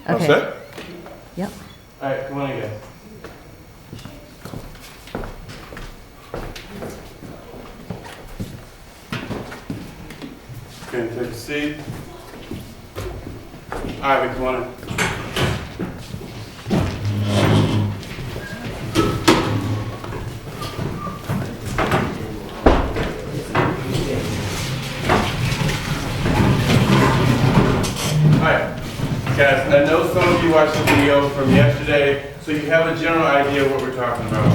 All Okay. set? Yep. All right, come on in, guys. Okay, take a seat. Ivy, come on in. Alright, guys, I know some of you watched the video from yesterday, so you have a general idea of what we're talking about.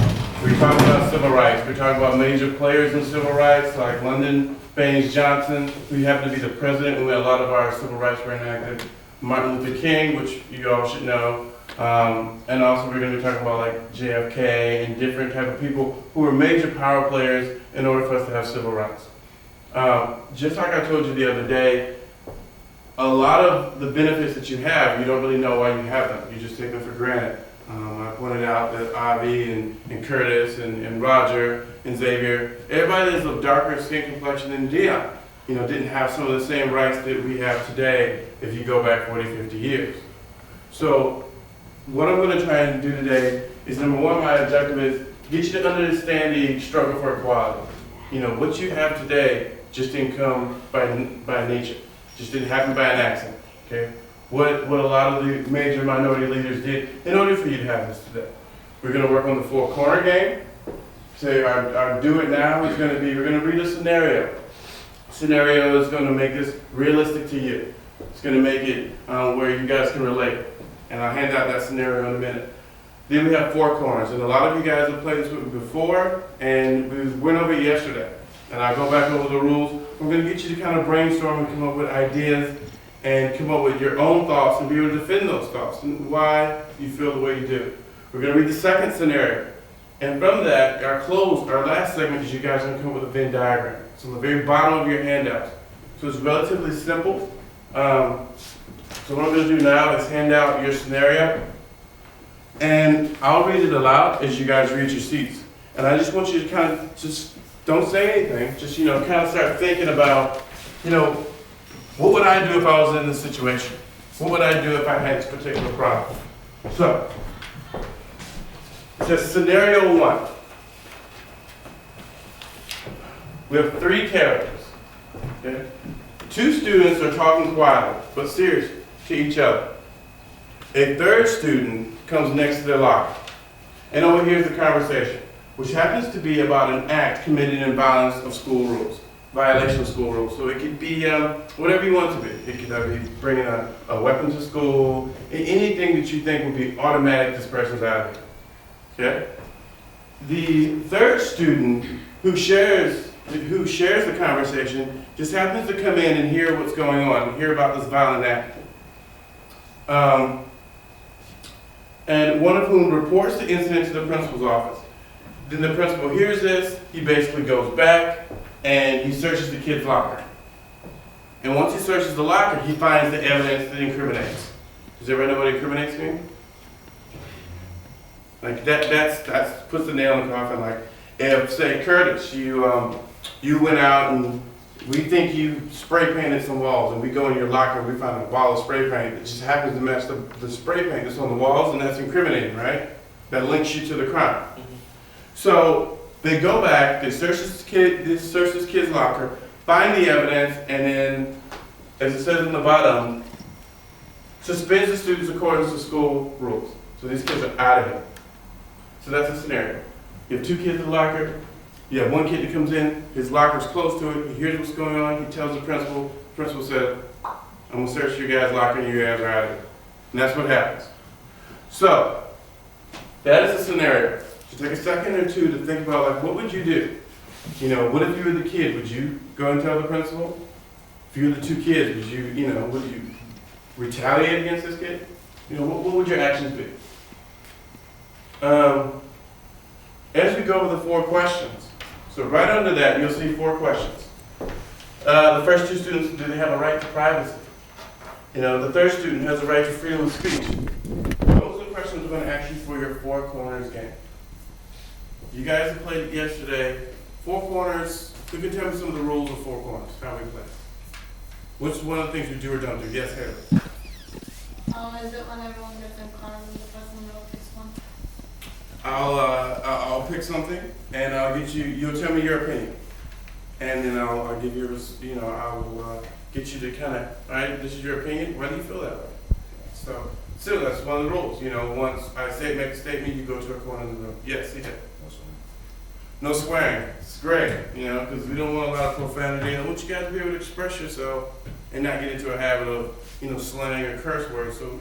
We're talking about civil rights. We're talking about major players in civil rights, like Lyndon Baines Johnson, who happened to be the president when a lot of our civil rights were enacted. Martin Luther King, which you all should know. And also we're going to be talking about like JFK and different type of people who were major power players in order for us to have civil rights. Just like I told you the other day, a lot of the benefits that you have, you don't really know why you have them. You just take them for granted. I pointed out that Avi and Curtis and Roger and Xavier, everybody that's of darker skin complexion than Dion, didn't have some of the same rights that we have today if you go back 40, 50 years. So what I'm going to try and do today is, number one, my objective is get you to understand the struggle for equality. What you have today just didn't come by nature. Just didn't happen by an accident, okay? What a lot of the major minority leaders did in order for you to have this today. We're going to work on the four-corner game. So our do it now is going to be, we're going to read a scenario. Scenario is going to make this realistic to you. It's going to make it where you guys can relate. And I'll hand out that scenario in a minute. Then we have four corners, and a lot of you guys have played this with me before, and we went over it yesterday. And I'll go back over the rules. We're going to get you to kind of brainstorm and come up with ideas and come up with your own thoughts and be able to defend those thoughts and why you feel the way you do. We're going to read the second scenario. And from that, our last segment is you guys are going to come up with a Venn diagram. It's on the very bottom of your handouts. So it's relatively simple. So what I'm going to do now is hand out your scenario. And I'll read it aloud as you guys read your seats. And I just want you to kind of just don't say anything. Just, kind of start thinking about, what would I do if I was in this situation? What would I do if I had this particular problem? So, it says scenario one. We have three characters. Okay? Two students are talking quietly, but seriously, to each other. A third student comes next to their locker and overhears the conversation, which happens to be about an act committed in violation of school rules. So it could be whatever you want it to be. It could be bringing a weapon to school, anything that you think would be automatic this person's out of here. Okay? The third student who shares the conversation just happens to come in and hear what's going on, hear about this violent act. And one of whom reports the incident to the principal's office. Then the principal hears this, he basically goes back and he searches the kid's locker. And once he searches the locker, he finds the evidence that incriminates. Does everybody know what incriminates mean? Like that's puts the nail in the coffin. Like if, say, Curtis, you went out and we think you spray painted some walls, and we go in your locker and we find a bottle of spray paint that just happens to match the spray paint that's on the walls, and that's incriminating, right? That links you to the crime. Mm-hmm. So they go back, they search this kid's locker, find the evidence, and then, as it says in the bottom, suspends the students according to school rules. So these kids are out of here. So that's a scenario. You have two kids in the locker. You have one kid that comes in, his locker's close to it, he hears what's going on, he tells the principal said, I'm gonna search your guys' locker and you guys are out of here. And that's what happens. So, that is a scenario. So take a second or two to think about, like, what would you do? What if you were the kid? Would you go and tell the principal? If you were the two kids, would you retaliate against this kid? What would your actions be? As we go over the four questions, so right under that, you'll see four questions. The first two students, do they have a right to privacy? The third student has a right to freedom of speech. Those are the questions we're going to ask you for your four corners game. You guys have played it yesterday. Four corners, who can tell me some of the rules of four corners, how we play? What's one of the things we do or don't do? Yes, Haley. Is it when everyone gets in cars and the person in the middle picks one? I'll pick something, and I'll get you. You'll tell me your opinion, and then I'll give you. I will get you to kind of. All right, this is your opinion. Why do you feel that way? So, still, that's one of the rules. Once I say make a statement, you go to a corner of the room. Yes, yeah. No swearing. It's great, because we don't want a lot of profanity. I want you guys to be able to express yourself and not get into a habit of, slang or curse words. So,